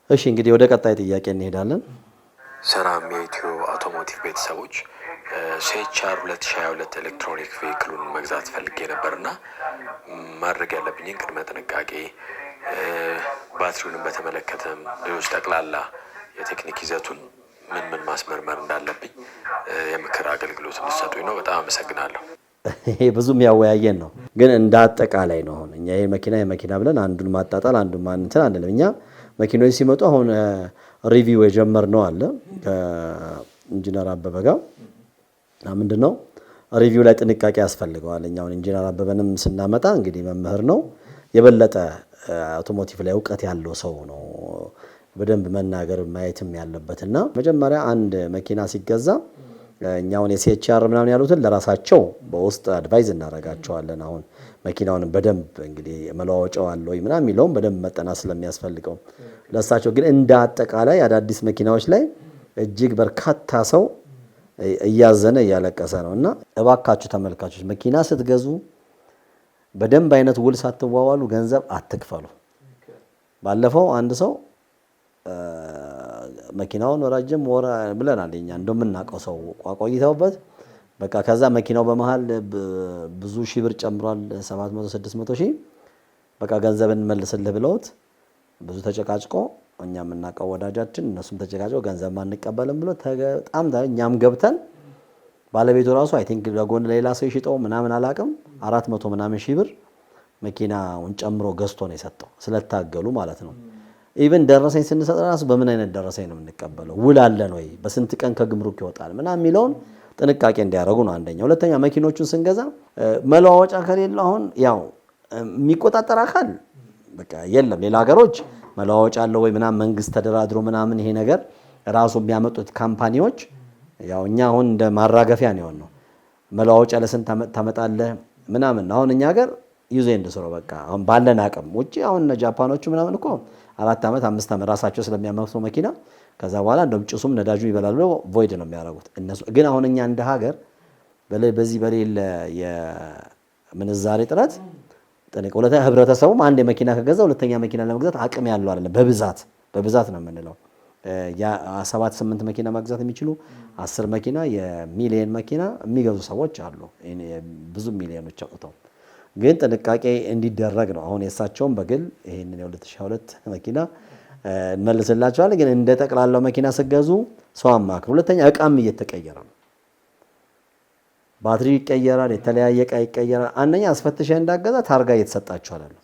እሺ እንግዲህ ወደ ቀጣይ ጥያቄ እንሄዳለን። ሰላም የኢትዮ አውቶሞቲቭ ቤተሰቦች፣ ሴቻር 2022 ኤሌክትሮኒክ ቬሂክሉን መግዛት ፈልጌ ነበርና ማድረግ ያለብኝን ቅድመ ጥንቃቄ፣ ባትሪውንም በተመለከተም ሌሎች ጠቅላላ የቴክኒክ ይዘቱን ምን ማስመርመር እንዳለብኝ የምክር አገልግሎት እንድትሰጡኝ ነው። በጣም አመሰግናለሁ። ይሄ ብዙም ያወያየን ነው፣ ግን እንደ አጠቃላይ ነው። አሁን እኛ ይሄ መኪና ብለን አንዱን ማጣጣል አንዱን ማንተን አንደለም። እኛ መኪኖች ሲመጡ አሁን ሪቪው የጀመርነው አለ ከኢንጂነር አበበ ጋር ምንድነው ሪቪው ላይ ጥንቃቄ ያስፈልገዋል። እኛ አሁን ኢንጂነር አበበንም ስናመጣ እንግዲህ መምህር ነው፣ የበለጠ አውቶሞቲቭ ላይ እውቀት ያለው ሰው ነው በደንብ መናገር ማየትም ያለበትና መጀመሪያ አንድ መኪና ሲገዛ እኛውን የሲኤችአር ምናምን ያሉትን ለራሳቸው በውስጥ አድቫይዝ እናደርጋቸዋለን። አሁን መኪናውን በደንብ እንግዲህ መለዋወጫው አለ ወይ ምናምን የሚለውን በደንብ መጠናት ስለሚያስፈልገው ለሳቸው ግን እንደ አጠቃላይ አዳዲስ መኪናዎች ላይ እጅግ በርካታ ሰው እያዘነ እያለቀሰ ነውና እባካችሁ ተመልካቾች መኪና ስትገዙ በደንብ አይነት ውል ሳትዋዋሉ ገንዘብ አትክፈሉ። ባለፈው አንድ ሰው መኪናውን ረጅም ወራ ብለናል እኛ እንደምናውቀው ሰው ቆይተውበት በቃ ከዛ መኪናው በመሃል ብዙ ሺህ ብር ጨምሯል 700 600 ሺህ በቃ ገንዘብ እንመልስልህ ብለውት ብዙ ተጨቃጭቆ እኛም እናውቀው ወዳጃችን እነሱም ተጨቃጭቀው ገንዘብ ማንቀበልም ብሎ በጣም እኛም ገብተን ባለቤቱ ራሱ አይ ቲንክ ለጎን ሌላ ሰው ይሽጠው ምናምን አላቅም 400 ምናምን ሺህ ብር መኪናውን ጨምሮ ገዝቶ ነው የሰጠው ስለታገሉ ማለት ነው። ኢቭን ደረሰኝ ስንሰጥ ራሱ በምን አይነት ደረሰኝ ነው የምንቀበለው? ውል አለን ወይ? በስንት ቀን ከግምሩክ ይወጣል ምናምን የሚለውን ጥንቃቄ እንዲያደርጉ ነው አንደኛ። ሁለተኛ መኪኖቹን ስንገዛ መለዋወጫ ከሌለ አሁን ያው የሚቆጣጠር አካል በቃ የለም። ሌላ ሀገሮች መለዋወጫ አለው ወይ ምናምን መንግስት ተደራድሮ ምናምን ይሄ ነገር ራሱ የሚያመጡት ካምፓኒዎች ያው እኛ አሁን እንደ ማራገፊያ ነው የሆነው። መለዋወጫ ለስንት ታመጣለህ ምናምን አሁን እኛ ሀገር ዩዝ ኤንድ ስሮ በቃ አሁን ባለን አቅም ውጪ አሁን ጃፓኖቹ ምናምን እኮ 4 ዓመት 5 ዓመት ራሳቸው ስለሚያመርቱ መኪና ከዛ በኋላ እንደም ጭሱም ነዳጁ ይበላሉ ቮይድ ነው የሚያደርጉት እነሱ። ግን አሁን እኛ እንደ ሀገር በዚህ በሌለ የምንዛሬ ጥረት ጥንቅ ሁለተኛ ህብረተሰቡም አንድ መኪና ከገዛ ሁለተኛ መኪና ለመግዛት አቅም ያለው አይደለም። በብዛት ነው የምንለው ያ 7-8 መኪና መግዛት የሚችሉ 10 መኪና የሚሊየን መኪና የሚገዙ ሰዎች አሉ ብዙ ሚሊዮኖች አውጥተው። ግን ጥንቃቄ እንዲደረግ ነው። አሁን የሳቸውም በግል ይሄንን የ2022 መኪና እንመልስላቸዋለን። ግን እንደ ጠቅላላው መኪና ሲገዙ ሰው አማክሩ። ሁለተኛ እቃም እየተቀየረ ነው። ባትሪ ይቀየራል፣ የተለያየ እቃ ይቀየራል። አንደኛ አስፈትሸ እንዳገዛ ታርጋ እየተሰጣቸዋል አለ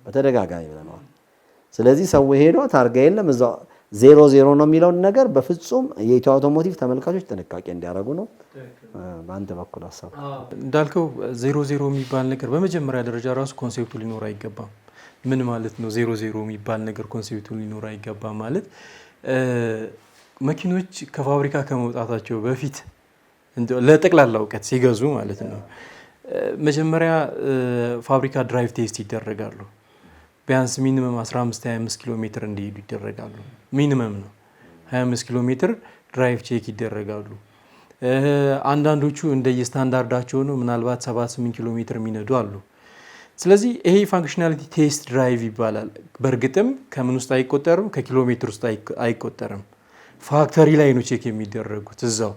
በተደጋጋሚ ብለናል። ስለዚህ ሰው ሄዶ ታርጋ የለም እዛው 00 ነው የሚለው ነገር በፍጹም የኢትዮ አውቶሞቲቭ ተመልካቾች ጥንቃቄ እንዲያደርጉ ነው። በአንተ በኩል ሐሳብ እንዳልከው 00 የሚባል ነገር በመጀመሪያ ደረጃ ራሱ ኮንሴፕቱ ሊኖር አይገባም። ምን ማለት ነው 00 የሚባል ነገር ኮንሴፕቱ ሊኖር አይገባም ማለት መኪኖች ከፋብሪካ ከመውጣታቸው በፊት ለጠቅላላ እውቀት ሲገዙ ማለት ነው መጀመሪያ ፋብሪካ ድራይቭ ቴስት ይደረጋሉ። ቢያንስ ሚኒመም 15-25 ኪሎ ሜትር እንዲሄዱ ይደረጋሉ። ሚኒመም ነው 25 ኪሎ ሜትር ድራይቭ ቼክ ይደረጋሉ። አንዳንዶቹ እንደየስታንዳርዳቸው ነው ምናልባት 7-8 ኪሎ ሜትር የሚነዱ አሉ። ስለዚህ ይሄ ፋንክሽናሊቲ ቴስት ድራይቭ ይባላል። በእርግጥም ከምን ውስጥ አይቆጠርም? ከኪሎ ሜትር ውስጥ አይቆጠርም። ፋክተሪ ላይ ነው ቼክ የሚደረጉት እዛው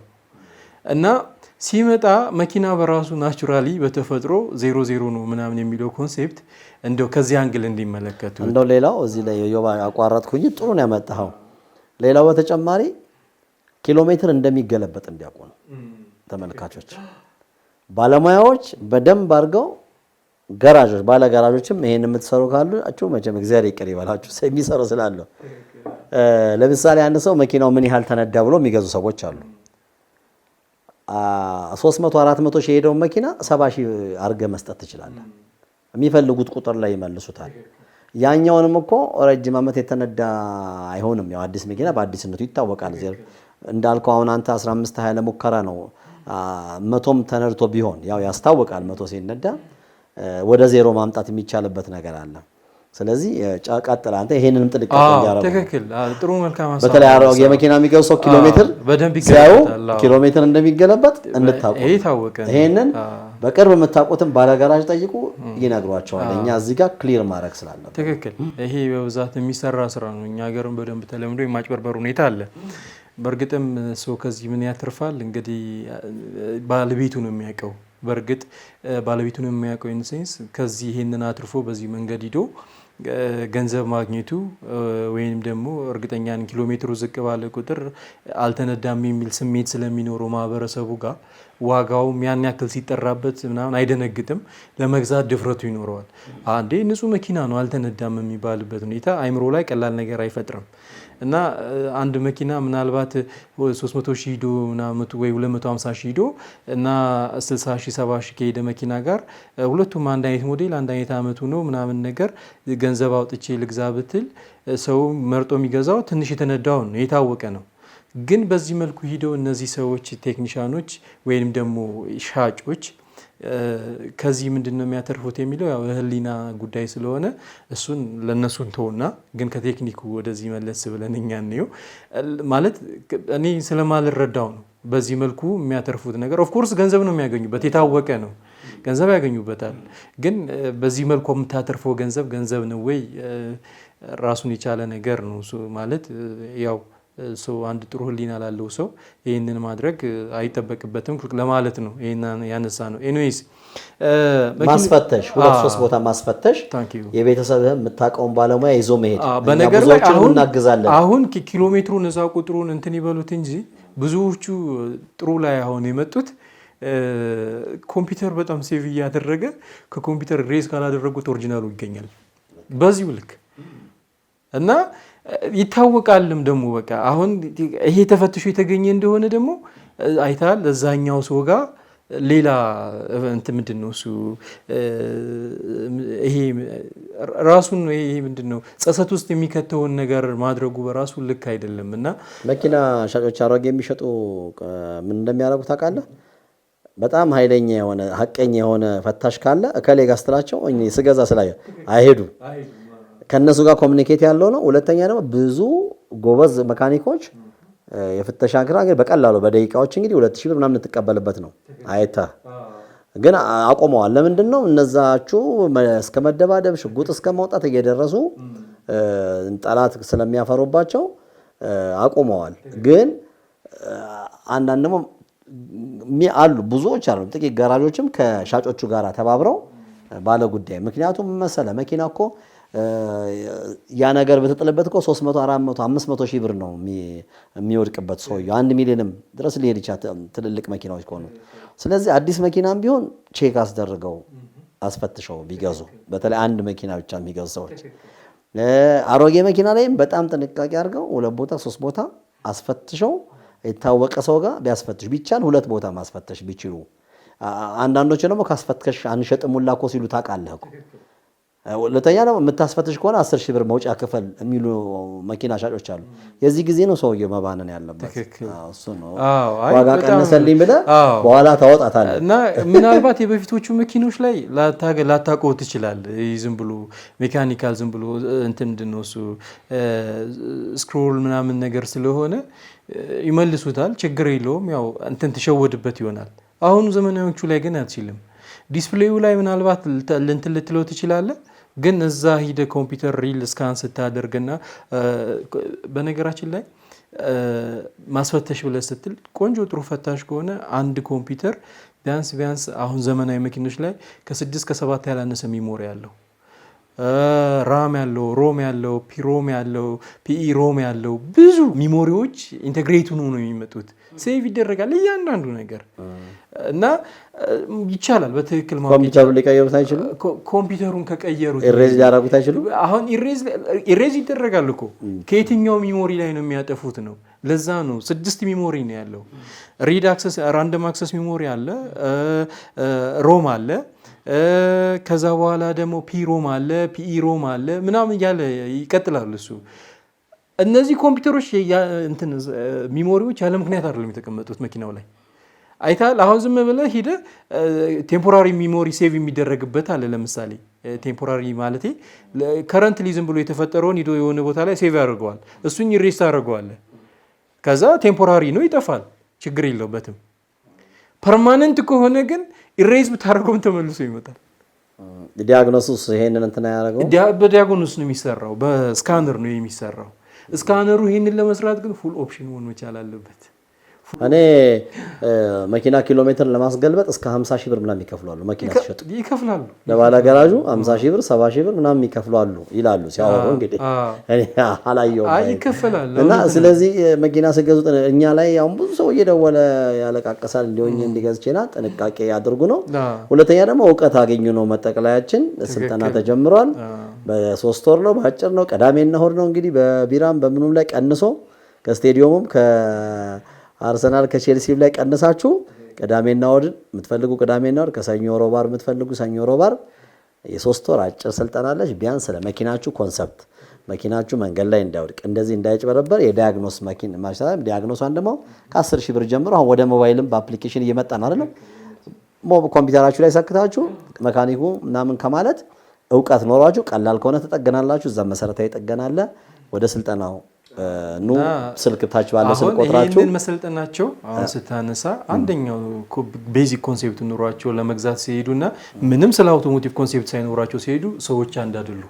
እና ሲመጣ መኪና በራሱ ናቹራሊ በተፈጥሮ 00 ነው ምናምን የሚለው ኮንሴፕት እንደው ከዚህ አንግል እንዲመለከቱ እንደው ሌላው እዚህ ላይ ዮባ አቋራጥኩኝ ጥሩ ነው ያመጣው። ሌላው በተጨማሪ ኪሎ ሜትር እንደሚገለበጥ እንዲያውቁ ነው ተመልካቾች። ባለሙያዎች በደንብ አድርገው ጋራዦች ባለ ጋራዦችም ይሄን የምትሰሩ ካሉ አችሁ መቼም እግዚአብሔር ይቅር ይበላችሁ የሚሰሩ ስላለው ለምሳሌ አንድ ሰው መኪናው ምን ያህል ተነዳ ብሎ የሚገዙ ሰዎች አሉ። 300-400 ሺህ ሄደው መኪና 70 ሺህ አርገ መስጠት ትችላለህ። የሚፈልጉት ቁጥር ላይ ይመልሱታል። ያኛውንም እኮ ረጅም ዓመት የተነዳ አይሆንም። ያው አዲስ መኪና በአዲስነቱ ይታወቃል። እንዳልከው አሁን አንተ 15-20 ለሙከራ ነው 100ም ተነድቶ ቢሆን ያው ያስታውቃል 100 ሲነዳ ወደ 0 ማምጣት የሚቻልበት ነገር አለ። ስለዚህ ቀጥል አንተ ይሄንንም ጥንቃቄ እንዲያረጋግጥ ትክክል ጥሩ መልካም ሐሳብ በተለይ አሮጌ የመኪና የሚገዛው ሰው ኪሎ ሜትር በደንብ ሲያዩ ይገለጣል ኪሎ ሜትር እንደሚገለበጥ እንድታውቁ ይሄ ታወቀ ይሄንን በቅርብ የምታውቁትን ባለጋራጅ ጠይቁ ይነግሯቸዋል እኛ እዚህ ጋር ክሊር ማድረግ ስላለበት ትክክል ይሄ በብዛት የሚሰራ ስራ ነው እኛ ሀገርም በደንብ ተለምዶ የማጭበርበር ሁኔታ አለ በእርግጥም ሰው ከዚህ ምን ያተርፋል እንግዲህ ባለቤቱ ነው የሚያውቀው በእርግጥ ባለቤቱ ነው የሚያውቀው ኢንሴንስ ከዚህ ይሄንን አትርፎ በዚህ መንገድ ሂዶ ገንዘብ ማግኘቱ ወይንም ደግሞ እርግጠኛን ኪሎ ሜትሩ ዝቅ ባለ ቁጥር አልተነዳም የሚል ስሜት ስለሚኖረው ማህበረሰቡ ጋር ዋጋውም ያን ያክል ሲጠራበት ምናምን አይደነግጥም ለመግዛት ድፍረቱ ይኖረዋል አንዴ ንጹህ መኪና ነው አልተነዳም የሚባልበት ሁኔታ አይምሮ ላይ ቀላል ነገር አይፈጥርም እና አንድ መኪና ምናልባት 300,000 ሂዶ ወይ 250,000 ሂዶ እና 60,000 70,000 ከሄደ መኪና ጋር ሁለቱም አንድ አይነት ሞዴል አንድ አይነት አመቱ ነው ምናምን ነገር ገንዘብ አውጥቼ ልግዛ ብትል ሰው መርጦ የሚገዛው ትንሽ የተነዳውን ነው የታወቀ ነው ግን በዚህ መልኩ ሂደው እነዚህ ሰዎች ቴክኒሻኖች ወይንም ደግሞ ሻጮች ከዚህ ምንድነው የሚያተርፉት የሚለው ያው ህሊና ጉዳይ ስለሆነ እሱን ለነሱን ተውና ግን ከቴክኒኩ ወደዚህ መለስ ብለን እኛ ነው ማለት እኔ ስለማልረዳው ነው በዚህ መልኩ የሚያተርፉት ነገር ኦፍ ኮርስ ገንዘብ ነው የሚያገኙበት የታወቀ ነው ገንዘብ ያገኙበታል ግን በዚህ መልኩ የምታተርፈው ገንዘብ ነው ወይ ራሱን የቻለ ነገር ነው ማለት ያው ሰው አንድ ጥሩ ህሊና ላለው ሰው ይሄንን ማድረግ አይተበቅበትም ለማለት ነው ይሄን ያነሳ ነው ኤኒዌይስ ማስፈተሽ ሁለት ሶስት ቦታ ማስፈተሽ የቤተሰብህን የምታውቀውን ባለሙያ ይዞ መሄድ በነገር ላይ አሁን ኪሎ ሜትሩን እዛ ቁጥሩን እንትን ይበሉት እንጂ ብዙዎቹ ጥሩ ላይ አሁን የመጡት ኮምፒውተር በጣም ሴቭ እያደረገ ከኮምፒውተር ሬዝ ካላደረጉት ኦሪጂናሉ ይገኛል በዚሁ ልክ እና ይታወቃልም ደግሞ በቃ አሁን ይሄ ተፈትሾ የተገኘ እንደሆነ ደግሞ አይታል ለዛኛው ሰው ጋር ሌላ እንትን ምንድነው እሱ ይሄ ራሱን ይሄ ምንድነው ጸጸት ውስጥ የሚከተውን ነገር ማድረጉ በራሱ ልክ አይደለምና መኪና ሻጮች አሮጌ የሚሸጡ ምን እንደሚያደርጉ ታውቃለህ በጣም ኃይለኛ የሆነ ሐቀኛ የሆነ ፈታሽ ካለ እከሌ ጋር ስትላቸው እኔ ስገዛ ስላየ አይሄዱ ከነሱ ጋር ኮሙኒኬት ያለው ነው ሁለተኛ ደግሞ ብዙ ጎበዝ መካኒኮች የፍተሻ ግራ ግን በቀላሉ በደቂቃዎች እንግዲህ 2000 ብር ምናምን ተቀበልበት ነው አይታ ግን አቆመዋል ለምንድነው እነዛቹ እስከ መደባደብ ሽጉጥ እስከ ማውጣት እየደረሱ ጠላት ስለሚያፈሩባቸው አቆመዋል ግን አንዳንድ ደግሞ አሉ ብዙዎች አሉ ጥቂት ጋራጆችም ከሻጮቹ ጋር ተባብረው ባለ ጉዳይ ምክንያቱም መሰለ መኪና እኮ ያ ነገር በተጠለበት እኮ 300 400 500 ሺህ ብር ነው የሚወድቅበት ሰው 1 ሚሊዮንም ድረስ ሊሄድ ይችላል ትልልቅ መኪናዎች ከሆኑ ስለዚህ አዲስ መኪናም ቢሆን ቼክ አስደርገው አስፈትሸው ቢገዙ በተለይ አንድ መኪና ብቻ የሚገዙ ሰዎች አሮጌ መኪና ላይም በጣም ጥንቃቄ አድርገው ሁለት ቦታ ሶስት ቦታ አስፈትሸው የታወቀ ሰው ጋር ቢያስፈትሽ ቢቻል ሁለት ቦታ ማስፈተሽ ቢችሉ አንዳንዶች ደግሞ ካስፈትከሽ አንሸጥሙላ እኮ ሲሉ ታውቃለህ እኮ ለተኛ ነው የምታስፈትሽ ከሆነ 10,000 ብር መውጫ ክፈል የሚሉ መኪና ሻጮች አሉ የዚህ ጊዜ ነው ሰውየው መባነን ያለበት እሱ ነው ዋጋ ቀነሰልኝ ብለህ በኋላ ታወጣታለህ እና ምናልባት የበፊቶቹ መኪኖች ላይ ላታውቀው ትችላለህ ዝም ብሎ ሜካኒካል ዝም ብሎ እንትን እንደነው እሱ ስክሮል ምናምን ነገር ስለሆነ ይመልሱታል ችግር የለውም ያው እንትን ተሸወድበት ይሆናል አሁን ዘመናዎቹ ላይ ግን አትችልም ዲስፕሌዩ ላይ ምናልባት እንትን ልትለው ትችላለህ ግን እዛ ሂደ ኮምፒውተር ሪል ስካን ስታደርግና በነገራችን ላይ ማስፈተሽ ብለህ ስትል ቆንጆ ጥሩ ፈታሽ ከሆነ አንድ ኮምፒውተር ቢያንስ አሁን ዘመናዊ መኪኖች ላይ ከ6 እስከ 7 ያላነሰ ሚሞሪ ያለው ራም ያለው ሮም ያለው ፒሮም ያለው ፒኢ ሮም ያለው ብዙ ሚሞሪዎች ኢንተግሬት ሆነው ነው የሚመጡት ሴቭ ይደረጋል እያንዳንዱ ነገር እና ይቻላል በትክክል ኮምፒውተሩ ሊቀየሩት አይችሉም ኮምፒውተሩን ከቀየሩት ኢሬዝ ያደርጉት አይችሉም አሁን ኢሬዝ ይደረጋል እኮ ከየትኛው ሚሞሪ ላይ ነው የሚያጠፉት ነው ለዛ ነው 6 ሚሞሪ ነው ያለው ሪድ አክሰስ ራንደም አክሰስ ሚሞሪ አለ ሮም አለ ከዛ በኋላ ደግሞ ፒሮም አለ ፒኢሮም አለ ምናምን ያለ ይቀጥላል እሱ እነዚህ ኮምፒውተሮች እንትን ሚሞሪዎች ያለ ምክንያት አይደለም የተቀመጡት መኪናው ላይ አይታል። አሁን ዝም ብለህ ሄደህ ቴምፖራሪ ሚሞሪ ሴቭ የሚደረግበት አለ። ለምሳሌ ቴምፖራሪ ማለቴ ከረንትሊ ዝም ብሎ የተፈጠረውን ሂዶ የሆነ ቦታ ላይ ሴቭ ያደርገዋል። እሱን ኢሬዝ ታደርገዋለህ። ከዛ ቴምፖራሪ ነው ይጠፋል፣ ችግር የለበትም። ፐርማነንት ከሆነ ግን ኢሬዝ ብታደርገውም ተመልሶ ይመጣል። ዲያግኖሲስ ይሄንን እንትና ያደርገው በዲያግኖስ ነው የሚሰራው፣ በስካነር ነው የሚሰራው። ስካነሩ ይሄንን ለመስራት ግን ፉል ኦፕሽን መሆን መቻል አለበት። እኔ መኪና ኪሎ ሜትር ለማስገልበጥ እስከ 50 ሺህ ብር ምናምን ይከፍላሉ። መኪና ሲሸጡ ይከፍላሉ። ለባለ ገራዡ 50 ሺህ ብር 70 ሺህ ብር ምናምን ይከፍላሉ ይላሉ ሲያወሩ። እንግዲህ እኔ አላየሁም ይከፈላል። እና ስለዚህ መኪና ሲገዙ እኛ ላይ አሁን ብዙ ሰው እየደወለ ያለቃቀሳል። እንዲሆኝ እንዲገዝቼና ጥንቃቄ ያድርጉ ነው። ሁለተኛ ደግሞ እውቀት አገኙ ነው። መጠቅለያችን ስልጠና ተጀምሯል። በ3 ወር ነው፣ በአጭር ነው። ቅዳሜና እሑድ ነው። እንግዲህ በቢራም በምኑም ላይ ቀንሶ ከስቴዲየሙም አርሰናል ከቼልሲ ላይ ቀንሳችሁ ቅዳሜና እሑድን የምትፈልጉ ቅዳሜና እሑድ፣ ከሰኞ ሮብ ዓርብ የምትፈልጉ ሰኞ ሮብ ዓርብ የ3 ወር አጭር ስልጠና አለች። ቢያንስ ለመኪናችሁ ኮንሰፕት መኪናችሁ መንገድ ላይ እንዳይወድቅ እንደዚህ እንዳይጭበረበር የዲያግኖስ መኪና ማሽታም ዲያግኖሷን ደግሞ ከ10 ሺህ ብር ጀምሮ አሁን ወደ ሞባይልም በአፕሊኬሽን እየመጣ ነው አይደል? ኮምፒውተራችሁ ላይ ሰክታችሁ መካኒኩ ምናምን ከማለት እውቀት ኖሯችሁ ቀላል ከሆነ ተጠገናላችሁ። እዛ መሰረታዊ ጠገናለ። ወደ ስልጠናው ኑ ስልክ ታች ባለ ስልክ ቆጥራችሁ ይሄንን መሰልጠናቸው አሁን ስታነሳ አንደኛው ቤዚክ ኮንሴፕት ኑሯቸው ለመግዛት ሲሄዱና ምንም ስለ አውቶሞቲቭ ኮንሴፕት ሳይኖራቸው ሲሄዱ ሰዎች አንድ አይደሉ።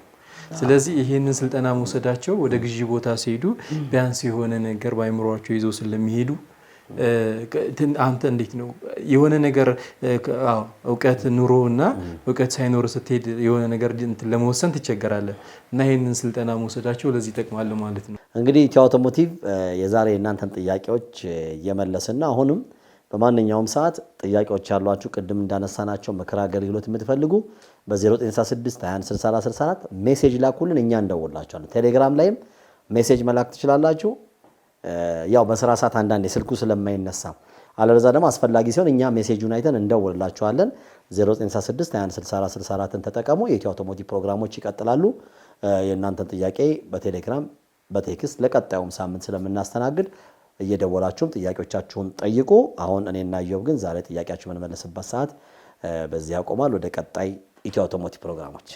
ስለዚህ ይሄንን ስልጠና መውሰዳቸው ወደ ግዢ ቦታ ሲሄዱ ቢያንስ የሆነ ነገር ባይምሯቸው ይዘው ስለሚሄዱ አንተ እንዴት ነው የሆነ ነገር እውቀት ኑሮና እውቀት ሳይኖር ስትሄድ የሆነ ነገር ለመወሰን ትቸገራለህ። እና ይሄንን ስልጠና መውሰዳቸው ለዚህ ይጠቅማል ማለት ነው። እንግዲህ ኢትዮ አውቶሞቲቭ የዛሬ እናንተን ጥያቄዎች እየመለስና አሁንም በማንኛውም ሰዓት ጥያቄዎች ያሏችሁ ቅድም እንዳነሳናቸው ምክር አገልግሎት የምትፈልጉ በ0966 2164 ሜሴጅ ላኩልን፣ እኛ እንደውላችኋለን። ቴሌግራም ላይም ሜሴጅ መላክ ትችላላችሁ። ያው በስራ ሰዓት አንዳንዴ ስልኩ ስለማይነሳ አለበዛ ደግሞ አስፈላጊ ሲሆን እኛ ሜሴጁን አይተን እንደውላችኋለን። 0966 2164 ተጠቀሙ። የኢትዮ አውቶሞቲቭ ፕሮግራሞች ይቀጥላሉ። የእናንተን ጥያቄ በቴሌግራም በቴክስት ለቀጣዩም ሳምንት ስለምናስተናግድ እየደወላችሁም ጥያቄዎቻችሁን ጠይቁ። አሁን እኔና ኢዮብ ግን ዛሬ ጥያቄያችሁ የምንመለስበት ሰዓት በዚህ ያቆማል። ወደ ቀጣይ ኢትዮ አውቶሞቲቭ ፕሮግራሞች